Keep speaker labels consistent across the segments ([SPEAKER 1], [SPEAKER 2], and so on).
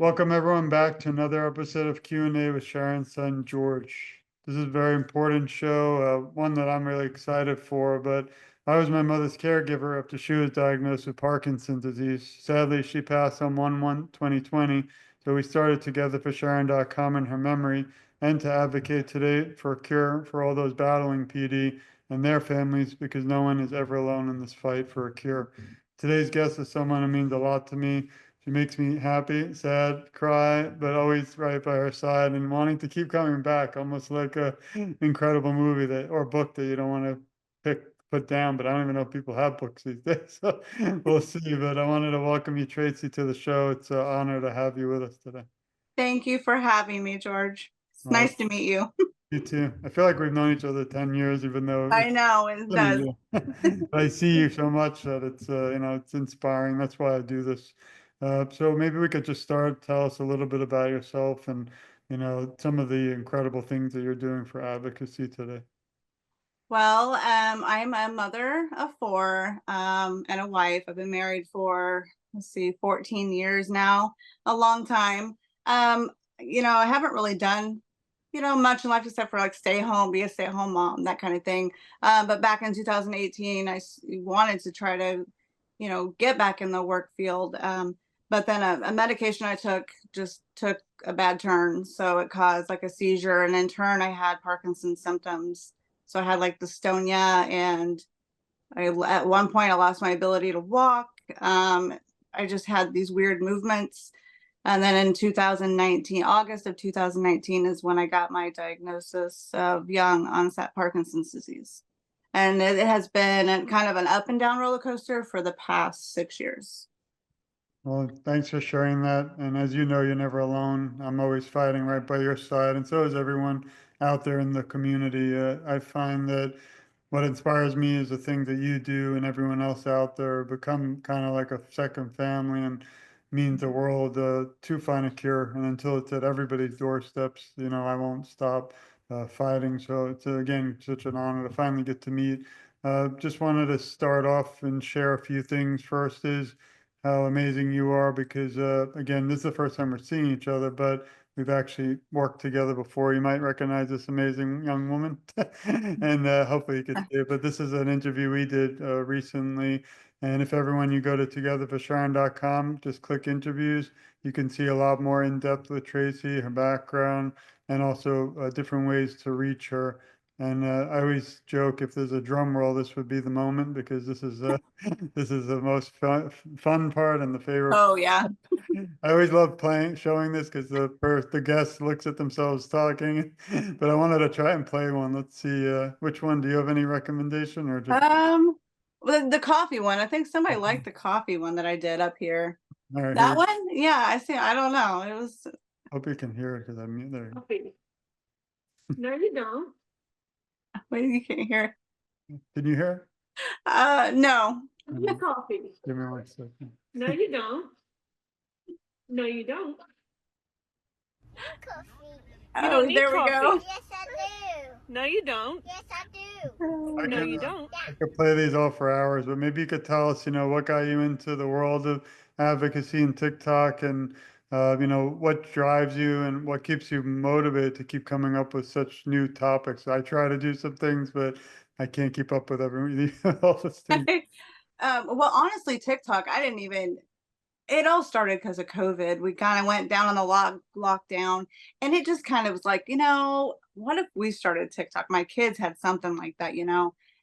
[SPEAKER 1] Welcome everyone back to another episode of Q&A with Sharon's son George. This is a very important show, one that I'm really excited for, but I was my mother's caregiver after she was diagnosed with Parkinson's disease. Sadly, she passed on 1/1/2020, so we started TogetherForSharon.com in her memory and to advocate today for a cure for all those battling PD and their families because no one is ever alone in this fight for a cure. Today's guest is someone who means a lot to me. She makes me happy, sad, cry, but always right by her side and wanting to keep coming back, almost like a incredible movie that or book that you don't want to put down. But I don't even know if people have books these days, so we'll see. But I wanted to welcome you, Traci, to the show. It's an honor to have you with us today.
[SPEAKER 2] Thank you for having me, George. It's
[SPEAKER 1] Uh,
[SPEAKER 2] nice to meet you.
[SPEAKER 1] you too. I feel like we've known each other 10 years, even though
[SPEAKER 2] I
[SPEAKER 1] it's
[SPEAKER 2] know it
[SPEAKER 1] been a
[SPEAKER 2] does.
[SPEAKER 1] year. But I see you so much that it's it's inspiring. That's why I do this. So maybe we could just start. Tell us a little bit about yourself and some of the incredible things that you're doing for advocacy today.
[SPEAKER 2] Well, I'm a mother of four and a wife. I've been married for, 14 years now, a long time. Um, I haven't really done, much in life except for like stay home, be a stay-at-home mom, that kind of thing. But back in 2018, wanted to try to, get back in the work field. But then a medication I just took a bad turn. So it caused like a seizure. And in turn, I had Parkinson's symptoms. So I had like dystonia, and at one point I lost my ability to walk. I just had these weird movements. And then in 2019, August of 2019 is when I got my diagnosis of young onset Parkinson's disease. And it has been kind of an up and down roller coaster for the past 6 years.
[SPEAKER 1] Well, thanks for sharing that. And as you know, you're never alone. I'm always fighting right by your side, and so is everyone out there in the community. I find that what inspires me is the things that you do and everyone else out there become kind of like a second family and means the world to find a cure. And until it's at everybody's doorsteps, I won't stop fighting. So it's again such an honor to finally get to meet. Just wanted to start off and share a few things. First is how amazing you are because again, this is the first time we're seeing each other, but we've actually worked together before. You might recognize this amazing young woman, and hopefully you could see it. But this is an interview we did recently. And if everyone you go to TogetherForSharon.com, just click interviews, you can see a lot more in depth with Traci, her background, and also different ways to reach her. And I always joke if there's a drum roll, this would be the moment because this is this is the most fun part and the favorite.
[SPEAKER 2] Oh, yeah.
[SPEAKER 1] I always love showing this because the guest looks at themselves talking, but I wanted to try and play one. Let's see, which one? Do you have any recommendation or just?
[SPEAKER 2] Um, the coffee one. I think somebody liked the coffee one that I did up here.
[SPEAKER 1] All right,
[SPEAKER 2] That one? Yeah, I see. I don't know. It was
[SPEAKER 1] hope you can hear it because I'm there.
[SPEAKER 3] Coffee. No, you don't.
[SPEAKER 2] wait, you can't hear.
[SPEAKER 1] Can you hear?
[SPEAKER 2] No.
[SPEAKER 3] Your coffee.
[SPEAKER 1] Give me 1 second.
[SPEAKER 3] No, you don't. No, you don't.
[SPEAKER 4] Coffee.
[SPEAKER 3] You
[SPEAKER 2] Oh,
[SPEAKER 3] don't need
[SPEAKER 2] there we go.
[SPEAKER 3] coffee.
[SPEAKER 4] Yes, I do.
[SPEAKER 3] No, you don't.
[SPEAKER 4] Yes, I do.
[SPEAKER 1] I
[SPEAKER 3] No,
[SPEAKER 1] can,
[SPEAKER 3] you don't.
[SPEAKER 1] I could play these all for hours, but maybe you could tell us, what got you into the world of advocacy and TikTok and, what drives you and what keeps you motivated to keep coming up with such new topics. I try to do some things, but I can't keep up with all the things.
[SPEAKER 2] Well, honestly, TikTok, I didn't even, it all started because of COVID. We kind of went down on the lockdown, and it just kind of was like, what if we started TikTok? My kids had something like that,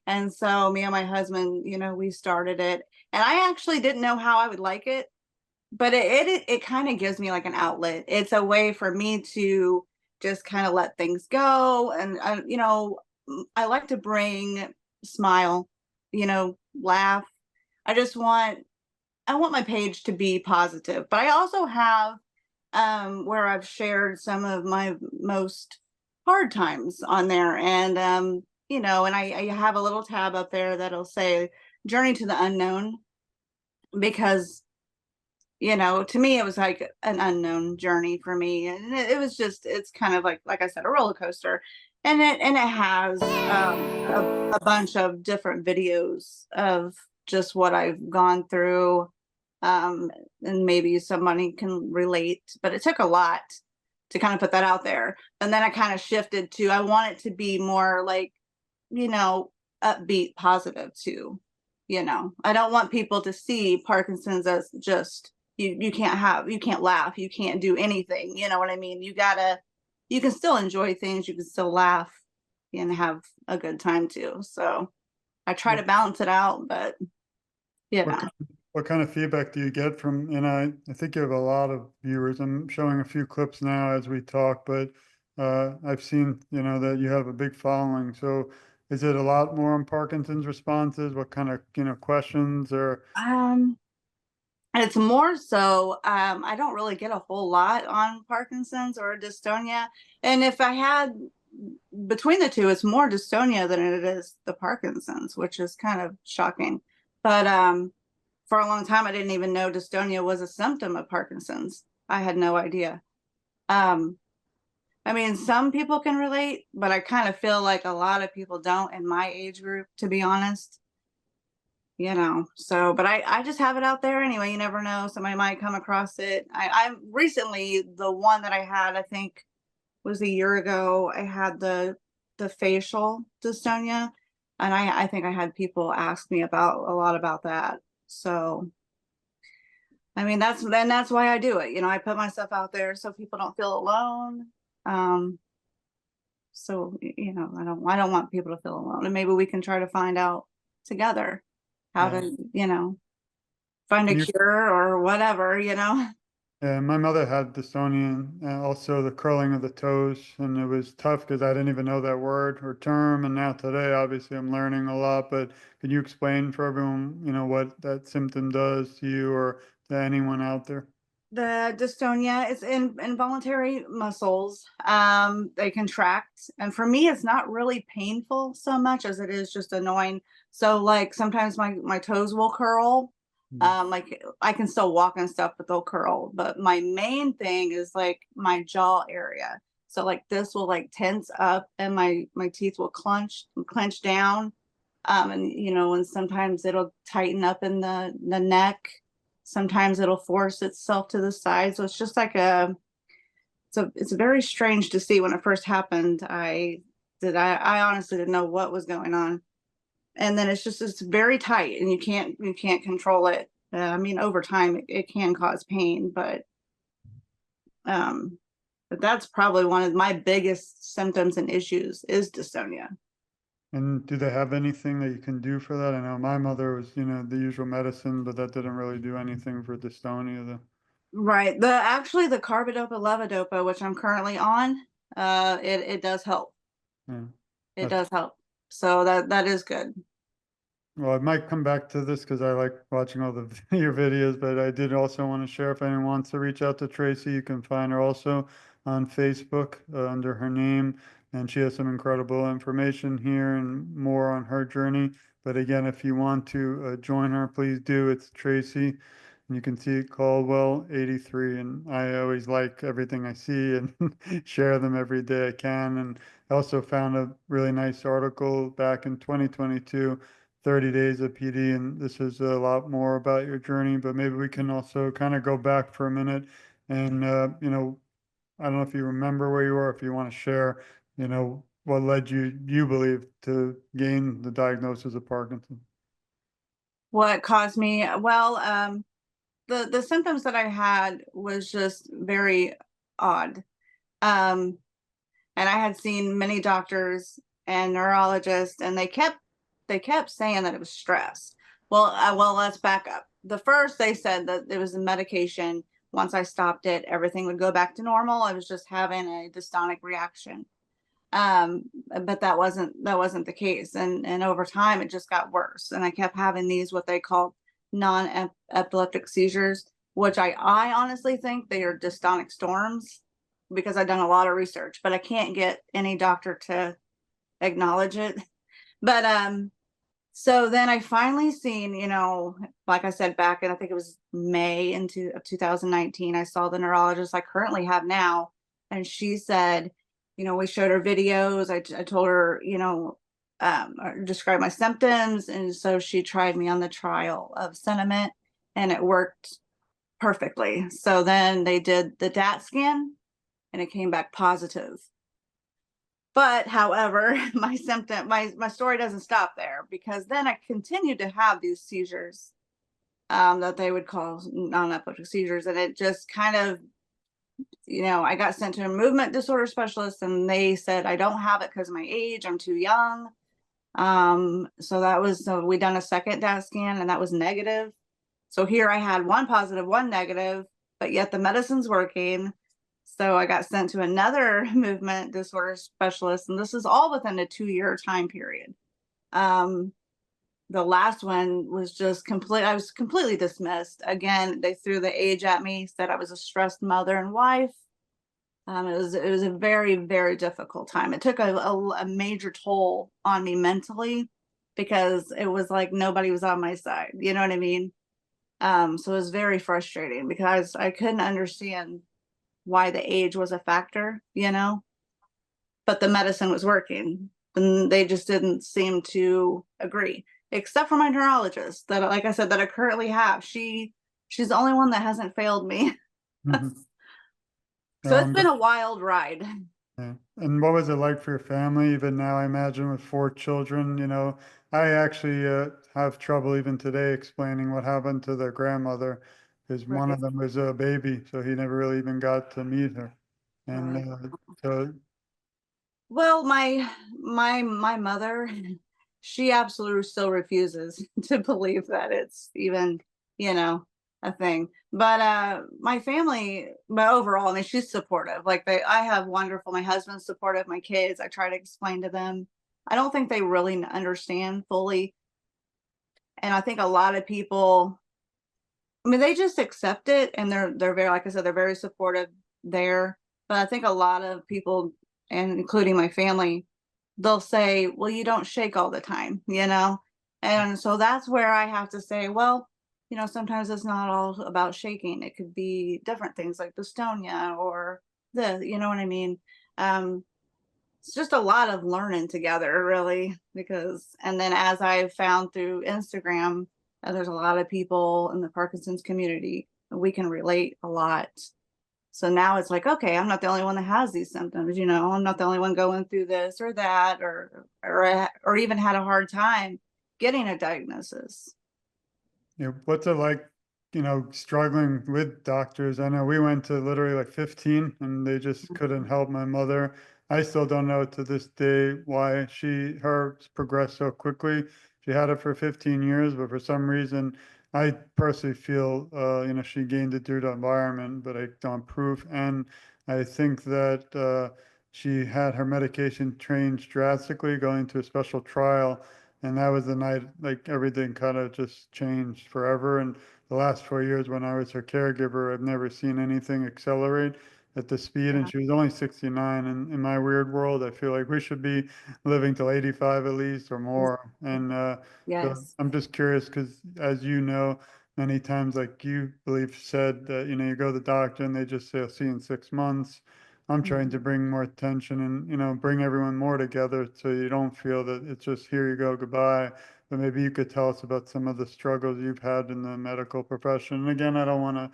[SPEAKER 2] and so me and my husband, we started it, and I actually didn't know how I would like it, but it kind of gives me like an outlet. It's a way for me to just kind of let things go, and I like to bring smile, laugh. I want my page to be positive, but I also have where I've shared some of my most hard times on there. And and I have a little tab up there that'll say Journey to the Unknown, because to me it was like an unknown journey for me. And it was just, it's kind of like I said, a roller coaster. And it has a bunch of different videos of just what I've gone through, And maybe somebody can relate, but it took a lot to kind of put that out there. And then I kind of shifted to, I want it to be more like, upbeat, positive too. I don't want people to see Parkinson's as just, you can't laugh, you can't do anything. You know what I mean? You can still enjoy things, you can still laugh and have a good time too. So I try to balance it out, but
[SPEAKER 1] What kind of feedback do you get from, I think you have a lot of viewers. I'm showing a few clips now as we talk, but I've seen, that you have a big following. So is it a lot more on Parkinson's responses? What kind of, questions or?
[SPEAKER 2] It's more so, I don't really get a whole lot on Parkinson's or dystonia. And if I had between the two, it's more dystonia than it is the Parkinson's, which is kind of shocking. But for a long time, I didn't even know dystonia was a symptom of Parkinson's. I had no idea. I mean, some people can relate, but I kind of feel like a lot of people don't in my age group, to be honest. So, but I just have it out there anyway. You never know. Somebody might come across it. I recently, the one that I had, I think was a year ago, I had the facial dystonia. And I think I had people ask me about a lot about that. So, I mean, that's why I do it. I put myself out there so people don't feel alone. So, I don't want people to feel alone, and maybe we can try to find out together how to, find a cure or whatever.
[SPEAKER 1] Yeah, my mother had dystonia and also the curling of the toes, and it was tough because I didn't even know that word or term. And now today, obviously, I'm learning a lot. But can you explain for everyone, what that symptom does to you or to anyone out there?
[SPEAKER 2] The dystonia is in involuntary muscles. They contract, and for me, it's not really painful so much as it is just annoying. So, like sometimes my toes will curl. Like I can still walk and stuff, but they'll curl. But my main thing is like my jaw area. So like this will like tense up, and my teeth will clench down. And sometimes it'll tighten up in the neck. Sometimes it'll force itself to the side. So it's just like it's very strange to see. When it first happened, I honestly didn't know what was going on. And then it's very tight, and you can't control it. I mean, over time it can cause pain, but that's probably one of my biggest symptoms and issues is dystonia.
[SPEAKER 1] And do they have anything that you can do for that? I know my mother was, the usual medicine, but that didn't really do anything for dystonia though.
[SPEAKER 2] Right. The carbidopa levodopa, which I'm currently on, it does help.
[SPEAKER 1] Yeah.
[SPEAKER 2] It does help. So that is good.
[SPEAKER 1] Well, I might come back to this because I like watching all your videos, but I did also want to share if anyone wants to reach out to Traci, you can find her also on Facebook under her name. And she has some incredible information here and more on her journey. But again, if you want to join her, please do. It's Traci. And you can see Caldwell 83. And I always like everything I see and share them every day I can. And I also found a really nice article back in 2022, 30 days of PD. And this is a lot more about your journey, but maybe we can also kind of go back for a minute and, I don't know if you remember where you were, if you want to share, what led you believe, to gain the diagnosis of Parkinson's.
[SPEAKER 2] What caused me? Well, the symptoms that I had was just very odd. And I had seen many doctors and neurologists, and they kept saying that it was stress. Well, let's back up. The first, they said that it was a medication. Once I stopped it, everything would go back to normal. I was just having a dystonic reaction. But that wasn't the case. And over time it just got worse. And I kept having these, what they call non-epileptic seizures, which I honestly think they are dystonic storms, because I've done a lot of research, but I can't get any doctor to acknowledge it. But so then I finally seen, like I said, back in, I think it was May of 2019, I saw the neurologist I currently have now. And she said, we showed her videos. I told her, describe my symptoms. And so she tried me on the trial of sentiment. and it worked perfectly. So then they did the DAT scan and it came back positive. But however, my story doesn't stop there, because then I continued to have these seizures that they would call non-epileptic seizures. And it just kind of, I got sent to a movement disorder specialist, and they said, I don't have it because of my age, I'm too young. So we done a second DAT scan, and that was negative. So here I had one positive, one negative, but yet the medicine's working. So I got sent to another movement disorder specialist, and this is all within a 2-year time period. The last one was just I was completely dismissed. Again, they threw the age at me, said I was a stressed mother and wife. It was a very, very difficult time. It took a major toll on me mentally, because it was like nobody was on my side. You know what I mean? So it was very frustrating, because I couldn't understand why the age was a factor, but the medicine was working, and they just didn't seem to agree, except for my neurologist that, like I said, that I currently have. She's the only one that hasn't failed me.
[SPEAKER 1] Mhm.
[SPEAKER 2] So it's been a wild ride.
[SPEAKER 1] Yeah. And what was it like for your family, even now, I imagine, with 4 children? I actually have trouble even today explaining what happened to their grandmother, because one of
[SPEAKER 2] Right.
[SPEAKER 1] them was a baby, so he never really even got to meet her. And
[SPEAKER 2] Right.
[SPEAKER 1] so,
[SPEAKER 2] Well, my mother, she absolutely still refuses to believe that it's even, a thing. But my family, but overall, I mean, she's supportive. Like I have my husband's supportive, my kids, I try to explain to them. I don't think they really understand fully. And I think a lot of people, I mean, they just accept it, and they're very, like I said, they're very supportive there. But I think a lot of people, and including my family, they'll say, well, you don't shake all the time, And so that's where I have to say, well, sometimes it's not all about shaking. It could be different things like dystonia or you know what I mean? Um, it's just a lot of learning together, really, and then as I've found through Instagram, there's a lot of people in the Parkinson's community, and we can relate a lot. So now it's like, okay, I'm not the only one that has these symptoms, I'm not the only one going through this or that, or even had a hard time getting a diagnosis.
[SPEAKER 1] what's it like, struggling with doctors? I know we went to literally like 15, and they just couldn't help my mother. I still don't know to this day why hers progressed so quickly. She had it for 15 years, but for some reason, I personally feel, she gained it due to environment, but I don't prove. And I think that she had her medication changed drastically going to a special trial. And that was the night, like everything kind of just changed forever. And the last 4 years when I was her caregiver, I've never seen anything accelerate at the speed. And
[SPEAKER 2] Yeah.
[SPEAKER 1] she was only 69. And in my weird world, I feel like we should be living till 85 at least or more. And so
[SPEAKER 2] Yes.
[SPEAKER 1] I'm just curious, because as you know, many times, like you believe said that, you go to the doctor and they just say, I'll see you in 6 months. I'm trying to bring more attention and, bring everyone more together, so you don't feel that it's just here you go, goodbye. But maybe you could tell us about some of the struggles you've had in the medical profession. And again, I don't want to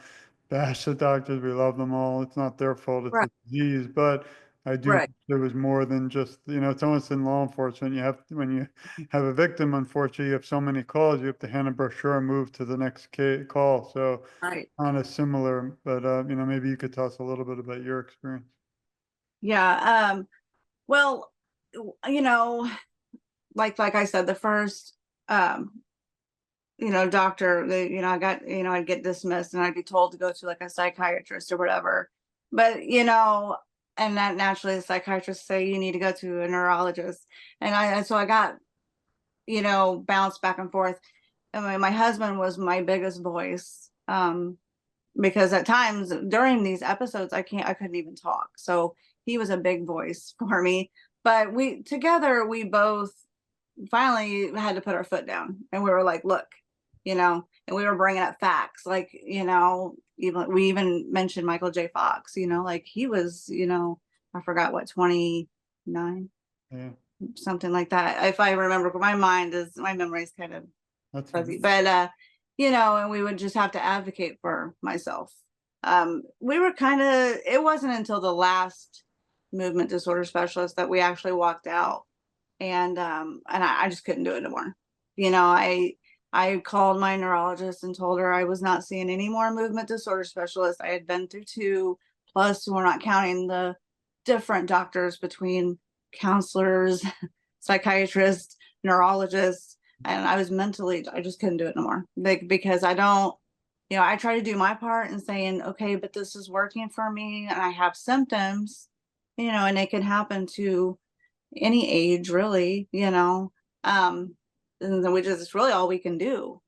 [SPEAKER 1] bash the doctors. We love them all. It's not their fault. It's
[SPEAKER 2] Right.
[SPEAKER 1] a disease. But I do,
[SPEAKER 2] Right.
[SPEAKER 1] there was more than just, it's almost in law enforcement. When you have a victim, unfortunately, you have so many calls, you have to hand a brochure and move to the next call. So
[SPEAKER 2] Right.
[SPEAKER 1] kind of similar, but, maybe you could tell us a little bit about your experience.
[SPEAKER 2] Yeah. Well, like I said, the first doctor, I'd get dismissed and I'd be told to go to like a psychiatrist or whatever. But and that naturally the psychiatrist say you need to go to a neurologist. So I got, bounced back and forth. And my husband was my biggest voice. Because at times during these episodes I couldn't even talk. So he was a big voice for me. But we both finally had to put our foot down, and we were like, look, and we were bringing up facts, like, we even mentioned Michael J. Fox, like he was, I forgot what, 29,
[SPEAKER 1] Yeah,
[SPEAKER 2] something like that. If I remember, my memory is kind of
[SPEAKER 1] that's
[SPEAKER 2] fuzzy,
[SPEAKER 1] fine.
[SPEAKER 2] but and we would just have to advocate for myself. We were it wasn't until the last movement disorder specialist that we actually walked out, and I just couldn't do it anymore. I called my neurologist and told her I was not seeing any more movement disorder specialists. I had been through 2, plus we're not counting the different doctors between counselors, psychiatrists, neurologists, and I just couldn't do it no more. Because I try to do my part in saying, okay, but this is working for me and I have symptoms, and it can happen to any age really, and then it's really all we can do.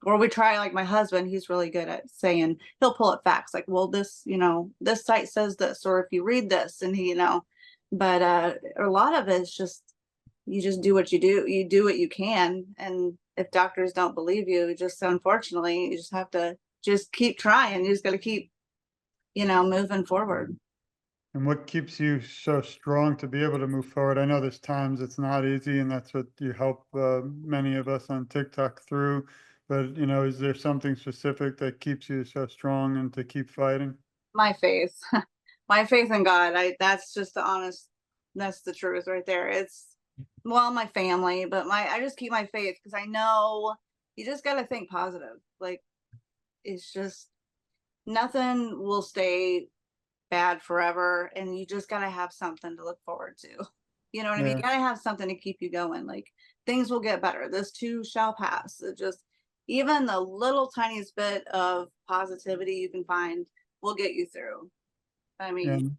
[SPEAKER 2] Or we try, like my husband, he's really good at saying, he'll pull up facts like, well, this site says this, or if you read this, and but a lot of it's just, you just do what you do what you can. And if doctors don't believe you, just unfortunately, you just have to just keep trying. You just got to keep, moving forward.
[SPEAKER 1] And what keeps you so strong to be able to move forward? I know there's times it's not easy, and that's what you help many of us on TikTok through. But, is there something specific that keeps you so strong and to keep fighting?
[SPEAKER 2] My faith, my faith in God. That's just that's the truth right there. It's, well, my family, but I just keep my faith because I know you just got to think positive. Like, it's just, nothing will stay bad forever, and you just got to have something to look forward to. You know what I mean?
[SPEAKER 1] Yeah.
[SPEAKER 2] You got to have something to keep you going. Like, things will get better. This too shall pass. It just, even the little tiniest bit of positivity you can find will get you through. I mean,
[SPEAKER 1] And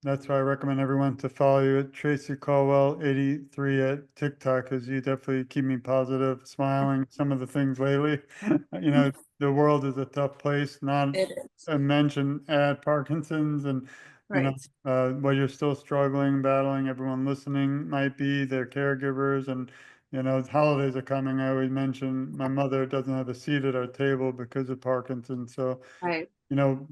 [SPEAKER 1] that's why I recommend everyone to follow you at Traci Caldwell 83 at TikTok, because you definitely keep me positive, smiling. Some of the things lately, the world is a tough place. Not
[SPEAKER 2] it is.
[SPEAKER 1] mention add Parkinson's and
[SPEAKER 2] Right.
[SPEAKER 1] what you're still struggling, battling. Everyone listening might be their caregivers, and holidays are coming. I always mention my mother doesn't have a seat at our table because of Parkinson's, so
[SPEAKER 2] Right.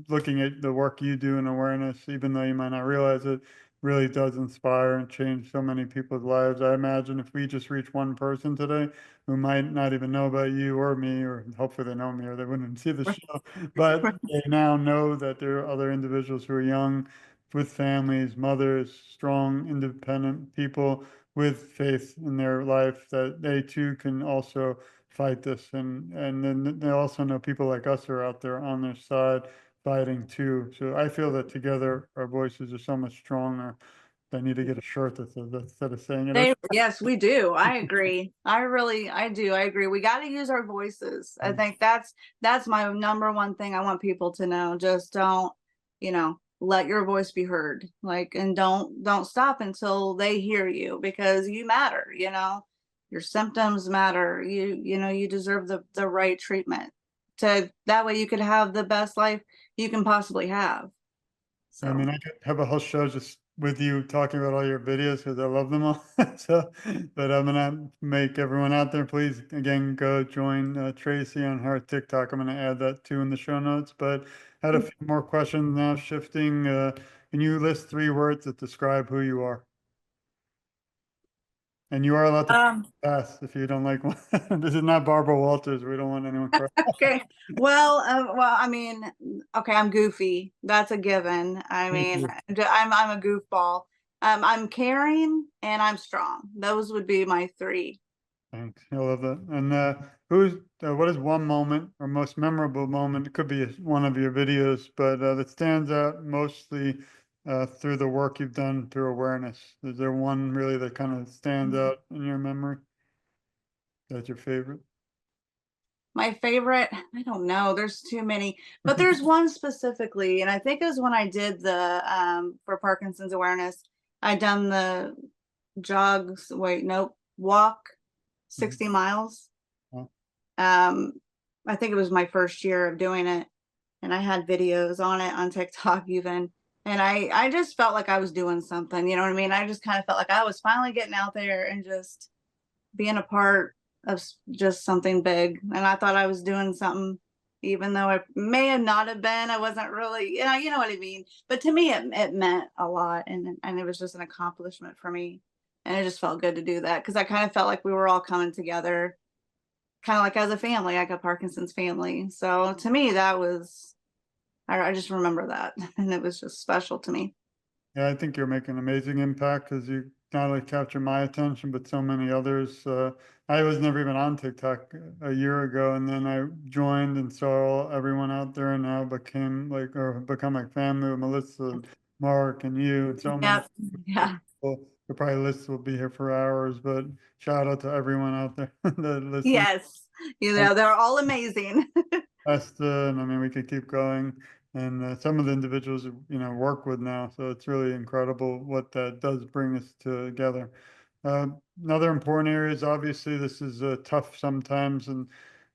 [SPEAKER 1] looking at the work you do in awareness, even though you might not realize it, really does inspire and change so many people's lives. I imagine if we just reach one person today who might not even know about you or me, or hopefully they know me or they wouldn't see the show, but they now know that there are other individuals who are young, with families, mothers, strong, independent people with faith in their life, that they too can also fight this, and then they also know people like us are out there on their side fighting too. So I feel that together our voices are so much stronger. I need to get a shirt that says that instead of saying it.
[SPEAKER 2] Yes, we do. I agree. I do. I agree. We got to use our voices. I think that's my number one thing I want people to know. Just don't, let your voice be heard. Like, and don't stop until they hear you, because you matter, your symptoms matter. You deserve the right treatment, that way you could have the best life you can possibly have.
[SPEAKER 1] I
[SPEAKER 2] So
[SPEAKER 1] mean, I could have a whole show just with you talking about all your videos because I love them all. So, but I'm gonna make everyone out there, please, again, go join Traci on her TikTok. I'm gonna add that too in the show notes. But had a few more questions now. Shifting, can you list 3 words that describe who you are? And you are allowed to pass if you don't like one. This is not Barbara Walters. We don't want anyone crying.
[SPEAKER 2] okay. Well, I mean, okay, I'm goofy. That's a given. I mean, I'm a goofball. I'm caring and I'm strong. Those would be my 3.
[SPEAKER 1] Thanks. I love that. And what is one moment or most memorable moment? It could be one of your videos, but that stands out mostly through the work you've done through awareness. Is there one really that kind of stands out in your memory? That's your favorite?
[SPEAKER 2] My favorite, I don't know. There's too many, but there's one specifically, and I think it was when I did the for Parkinson's awareness. I done the walk 60 miles.
[SPEAKER 1] Oh.
[SPEAKER 2] I think it was my first year of doing it, and I had videos on it on TikTok even. And I just felt like I was doing something, you know what I mean? I just kind of felt like I was finally getting out there and just being a part of just something big. And I thought I was doing something, even though it may have not have been. I wasn't really, you know what I mean? But to me, it meant a lot. And it was just an accomplishment for me. And it just felt good to do that, because I kind of felt like we were all coming together kind of like as a family, like a Parkinson's family. So to me, that was, I just remember that, and it was just special to me.
[SPEAKER 1] Yeah, I think you're making an amazing impact because you not only capture my attention, but so many others. I was never even on TikTok a year ago, and then I joined and saw everyone out there, and now became like, or become like family with Melissa and Mark and you and so many
[SPEAKER 2] Yep. Yeah.
[SPEAKER 1] people. The probably list will be here for hours, but shout out to everyone out there that listens.
[SPEAKER 2] Yes. You know, they're all amazing.
[SPEAKER 1] And I mean, we could keep going. And some of the individuals, work with now. So it's really incredible what that does bring us together. Uh, Another important area is obviously this is tough sometimes, and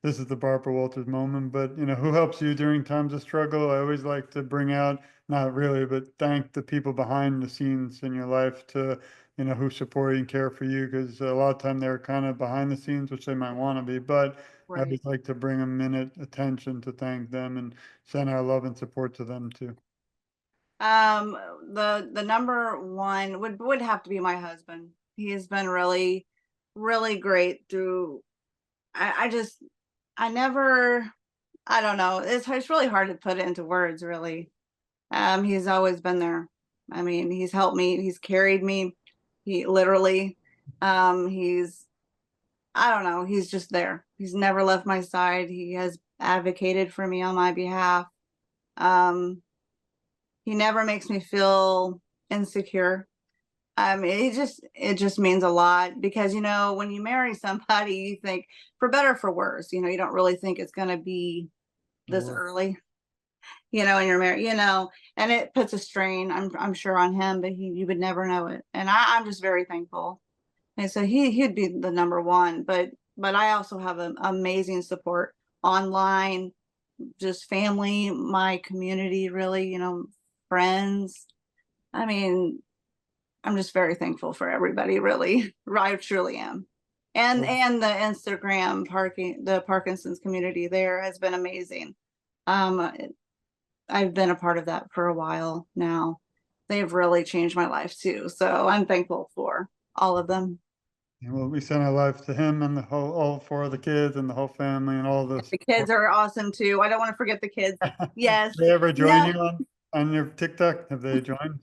[SPEAKER 1] this is the Barbara Walters moment. But who helps you during times of struggle? I always like to bring out, not really, but thank the people behind the scenes in your life to, who support and care for you, because a lot of time they're kind of behind the scenes, which they might want to be, but I
[SPEAKER 2] Right.
[SPEAKER 1] always like to bring a minute attention to thank them and send our love and support to them too.
[SPEAKER 2] The number one would have to be my husband. He has been really, really great through, I just, I never, I don't know. It's really hard to put it into words, really. He's always been there. I mean, he's helped me, he's carried me. He literally, he's, I don't know, he's just there. He's never left my side. He has advocated for me on my behalf. Um, he never makes me feel insecure. It just means a lot because, when you marry somebody, you think for better or for worse, you don't really think it's going to be this
[SPEAKER 1] Or-
[SPEAKER 2] early, and you're married, and it puts a strain, I'm sure, on him, but you would never know it. And I'm just very thankful. And so he'd be the number one, but I also have an amazing support online, just family, my community, really, friends. I mean, I'm just very thankful for everybody, really. I truly am. And
[SPEAKER 1] or-
[SPEAKER 2] and the Instagram the Parkinson's community there has been amazing. I've been a part of that for a while now. They've really changed my life too. So I'm thankful for all of them.
[SPEAKER 1] Well, we send our love to him and all four of the kids and the whole family and all this.
[SPEAKER 2] The kids are awesome too. I don't want to forget the kids. Yes.
[SPEAKER 1] They ever join
[SPEAKER 2] No,
[SPEAKER 1] you on your TikTok? Have they joined?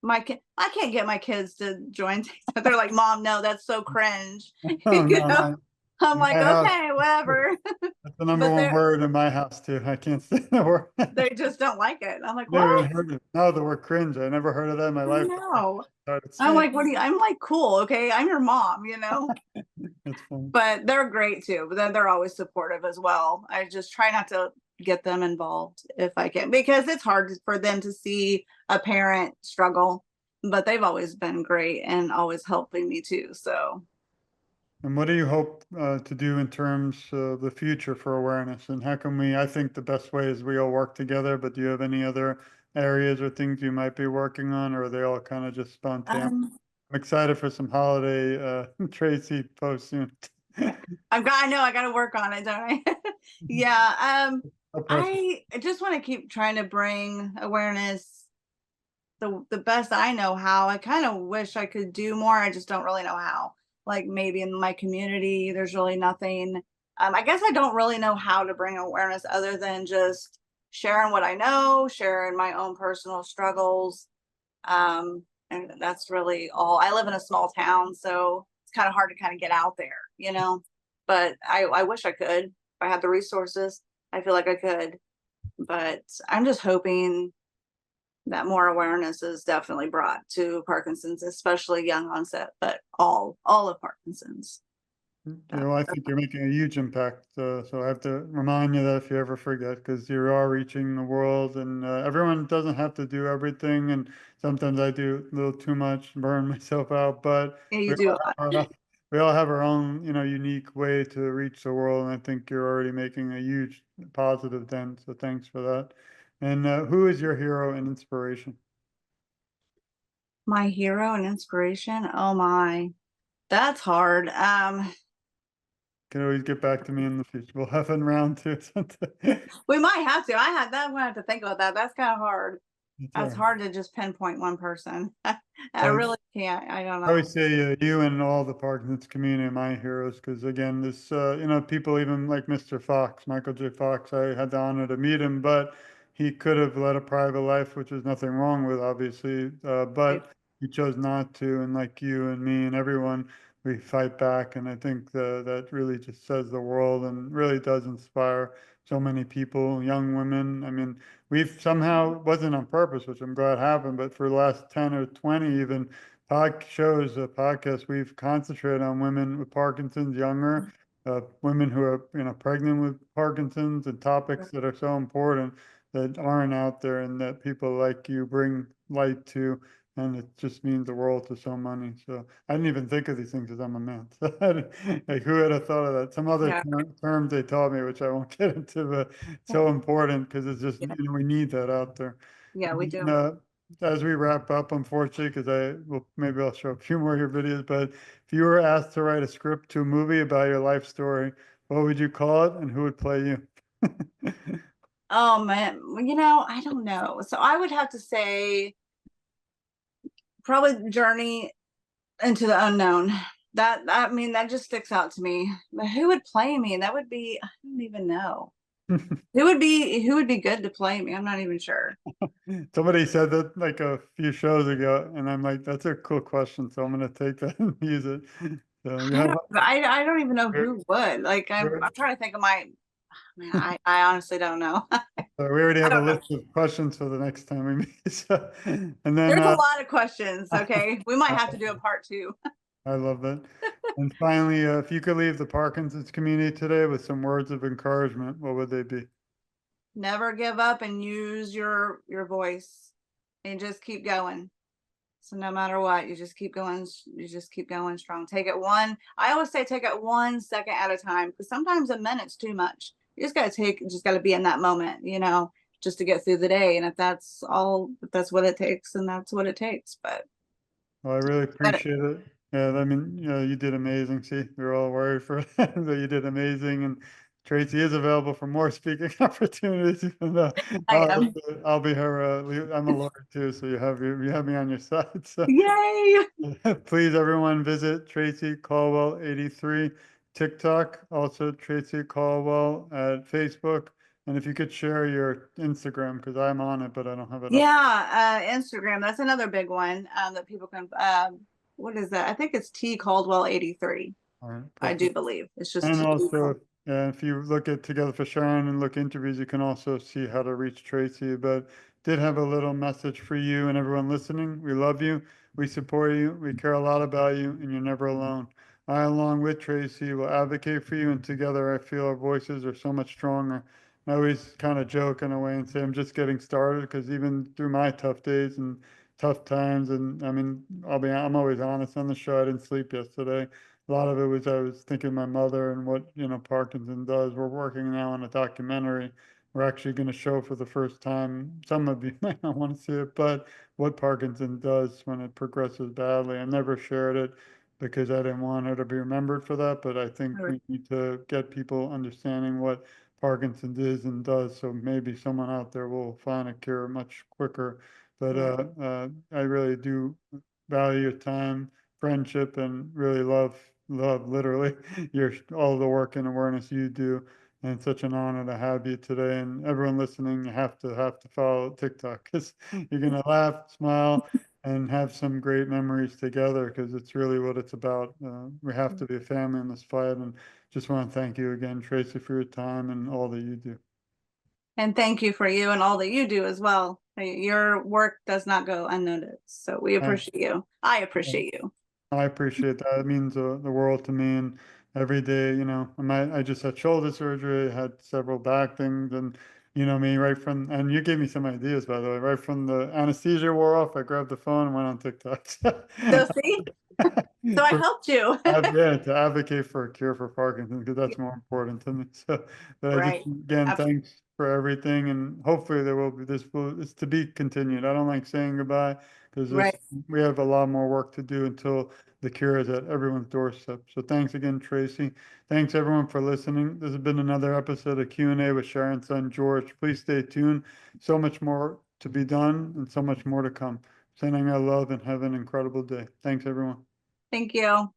[SPEAKER 2] I can't get my kids to join TikTok. They're like, Mom, no, that's so cringe.
[SPEAKER 1] Oh
[SPEAKER 2] You
[SPEAKER 1] no,
[SPEAKER 2] know, I'm
[SPEAKER 1] in
[SPEAKER 2] like,
[SPEAKER 1] my house,
[SPEAKER 2] okay, whatever.
[SPEAKER 1] that's the number
[SPEAKER 2] But
[SPEAKER 1] one word in my house too. I can't say the word.
[SPEAKER 2] they just don't like it. I'm like,
[SPEAKER 1] Never
[SPEAKER 2] what?
[SPEAKER 1] even heard of no, the word cringe. I never heard of that in my life.
[SPEAKER 2] No.
[SPEAKER 1] Started
[SPEAKER 2] I'm
[SPEAKER 1] saying
[SPEAKER 2] like, what do you, I'm like, cool, okay, I'm your mom,
[SPEAKER 1] it's funny.
[SPEAKER 2] but they're great too. But then they're always supportive as well. I just try not to get them involved if I can, because it's hard for them to see a parent struggle. But they've always been great and always helping me too. So
[SPEAKER 1] And what do you hope to do in terms of the future for awareness? And how can I think the best way is we all work together, but do you have any other areas or things you might be working on, or are they all kind of just spontaneous?
[SPEAKER 2] um,
[SPEAKER 1] I'm excited for some holiday Traci posts soon.
[SPEAKER 2] I know I got to work on it, don't I? Yeah.
[SPEAKER 1] No pressure.
[SPEAKER 2] I just want to keep trying to bring awareness the best I know how. I kind of wish I could do more. I just don't really know how. Like maybe in my community, there's really nothing. I guess I don't really know how to bring awareness other than just sharing what I know, sharing my own personal struggles. And that's really all. I live in a small town, so it's kind of hard to kind of get out there. But I wish I could. If I had the resources, I feel like I could. But I'm just hoping that more awareness is definitely brought to Parkinson's, especially young onset, but all of Parkinson's.
[SPEAKER 1] I think you're making a huge impact. So I have to remind you that if you ever forget, because you are reaching the world, and everyone doesn't have to do everything. And sometimes I do a little too much, burn myself out. But
[SPEAKER 2] Yeah,
[SPEAKER 1] we
[SPEAKER 2] you do
[SPEAKER 1] all
[SPEAKER 2] a lot.
[SPEAKER 1] have we all have our own, unique way to reach the world. And I think you're already making a huge positive dent. So thanks for that. And who is your hero and inspiration?
[SPEAKER 2] My hero and inspiration. Oh my, that's hard.
[SPEAKER 1] Can always get back to me in the future. We'll have in round two sometime.
[SPEAKER 2] We might have to. I had that. I'm gonna have to think about that. That's kind of hard. That's hard to just pinpoint one person. I
[SPEAKER 1] Well,
[SPEAKER 2] really can't. I don't
[SPEAKER 1] I
[SPEAKER 2] know.
[SPEAKER 1] would say you and all the Parkinson's community are my heroes because again, this people even like Mr. Fox, Michael J. Fox, I had the honor to meet him, but he could have led a private life, which is nothing wrong with, obviously,
[SPEAKER 2] Right.
[SPEAKER 1] but he chose not to. And like you and me and everyone, we fight back, and I think that really just says the world and really does inspire so many people, young women. I mean, we've somehow wasn't on purpose, which I'm glad happened, but for the last 10 or 20 even podcasts, we've concentrated on women with Parkinson's, younger, women who are, pregnant with Parkinson's, and topics that are so important that aren't out there and that people like you bring light to. And it just means the world to so many. So I didn't even think of these things as I'm a man. So like, who would have thought of that? Some other
[SPEAKER 2] Yeah.
[SPEAKER 1] terms they taught me, which I won't get into, but so important because it's just,
[SPEAKER 2] Yeah.
[SPEAKER 1] we need that out there.
[SPEAKER 2] Yeah, we
[SPEAKER 1] And,
[SPEAKER 2] do.
[SPEAKER 1] as we wrap up, unfortunately, because maybe I'll show a few more of your videos, but if you were asked to write a script to a movie about your life story, what would you call it and who would play you?
[SPEAKER 2] Oh man, I don't know. So I would have to say probably Journey into the Unknown. I mean, that just sticks out to me. But who would play me? That would be, I don't even know. Who would be good to play me? I'm not even sure.
[SPEAKER 1] Somebody said that like a few shows ago, and I'm like, that's a cool question, so I'm gonna take that and use it. So you
[SPEAKER 2] I
[SPEAKER 1] have,
[SPEAKER 2] don't, I don't even know
[SPEAKER 1] we're-
[SPEAKER 2] who would. Like I'm trying to think of my man, I honestly don't know.
[SPEAKER 1] we already
[SPEAKER 2] I
[SPEAKER 1] have a
[SPEAKER 2] don't know.
[SPEAKER 1] list of questions for the next time we meet. So, and then
[SPEAKER 2] There's a lot of questions. Okay. We might have to do a part 2.
[SPEAKER 1] I love that. And finally, if you could leave the Parkinson's community today with some words of encouragement, what would they be?
[SPEAKER 2] Never give up and use your voice and just keep going. So no matter what, you just keep going. You just keep going strong. I always say take it 1 second at a time because sometimes a minute's too much. You just got to be in that moment, just to get through the day. And if that's what it takes, then that's what it takes. But
[SPEAKER 1] Well, I really
[SPEAKER 2] but
[SPEAKER 1] appreciate it. Yeah, I mean, you did amazing. See, we were all worried for that, but you did amazing. And Tracy is available for more speaking opportunities, even though
[SPEAKER 2] I am.
[SPEAKER 1] I'll be her. I'm a lawyer too, so you have me on your side. So
[SPEAKER 2] Yay.
[SPEAKER 1] please, everyone, visit Tracy Caldwell 83 TikTok, also Tracy Caldwell at Facebook. And if you could share your Instagram, because I'm on it, but I don't have it up.
[SPEAKER 2] Yeah, Instagram. That's another big one that people can. What is that? I think it's T Caldwell 83.
[SPEAKER 1] All right,
[SPEAKER 2] I do
[SPEAKER 1] perfect.
[SPEAKER 2] believe it's just
[SPEAKER 1] And
[SPEAKER 2] T.
[SPEAKER 1] also, if you look at Together for Sharon and look interviews, you can also see how to reach Tracy. But did have a little message for you and everyone listening. We love you. We support you. We care a lot about you, and you're never alone. I, along with Tracy, will advocate for you, and together I feel our voices are so much stronger. I always kind of joke in a way and say I'm just getting started because even through my tough days and tough times, and I mean, I'm always honest on the show. I didn't sleep yesterday. A lot of it was I was thinking of my mother and what, Parkinson does. We're working now on a documentary. We're actually going to show for the first time. Some of you might not want to see it, but what Parkinson does when it progresses badly. I never shared it because I didn't want her to be remembered for that, but I think we need to get people understanding what Parkinson's is and does. So maybe someone out there will find a cure much quicker. But I really do value your time, friendship, and really love literally all the work and awareness you do. And it's such an honor to have you today. And everyone listening, you have to follow TikTok because you're gonna laugh, smile, and have some great memories together because it's really what it's about. We have to be a family in this fight. And just want to thank you again, Tracy, for your time and all that you do.
[SPEAKER 2] And thank you for you and all that you do as well. Your work does not go unnoticed. So we
[SPEAKER 1] Thank
[SPEAKER 2] appreciate you. I
[SPEAKER 1] you.
[SPEAKER 2] appreciate you.
[SPEAKER 1] I appreciate that. It means the world to me. And every day, I just had shoulder surgery, had several back things, and me right from, and you gave me some ideas, by the way, right from the anesthesia wore off, I grabbed the phone and went on TikTok.
[SPEAKER 2] So see, so I
[SPEAKER 1] For
[SPEAKER 2] helped you.
[SPEAKER 1] yeah, to advocate for a cure for Parkinson's because that's more important to me. So, but I just
[SPEAKER 2] Right.
[SPEAKER 1] again thanks for everything, and hopefully there will be it's to be continued. I don't like saying goodbye because
[SPEAKER 2] Right.
[SPEAKER 1] we have a lot more work to do until the cure is at everyone's doorstep. So thanks again, Tracy. Thanks everyone for listening. This has been another episode of Q&A with Sharon's son George. Please stay tuned. So much more to be done and so much more to come. Sending our love and have an incredible day. Thanks, everyone.
[SPEAKER 2] Thank you.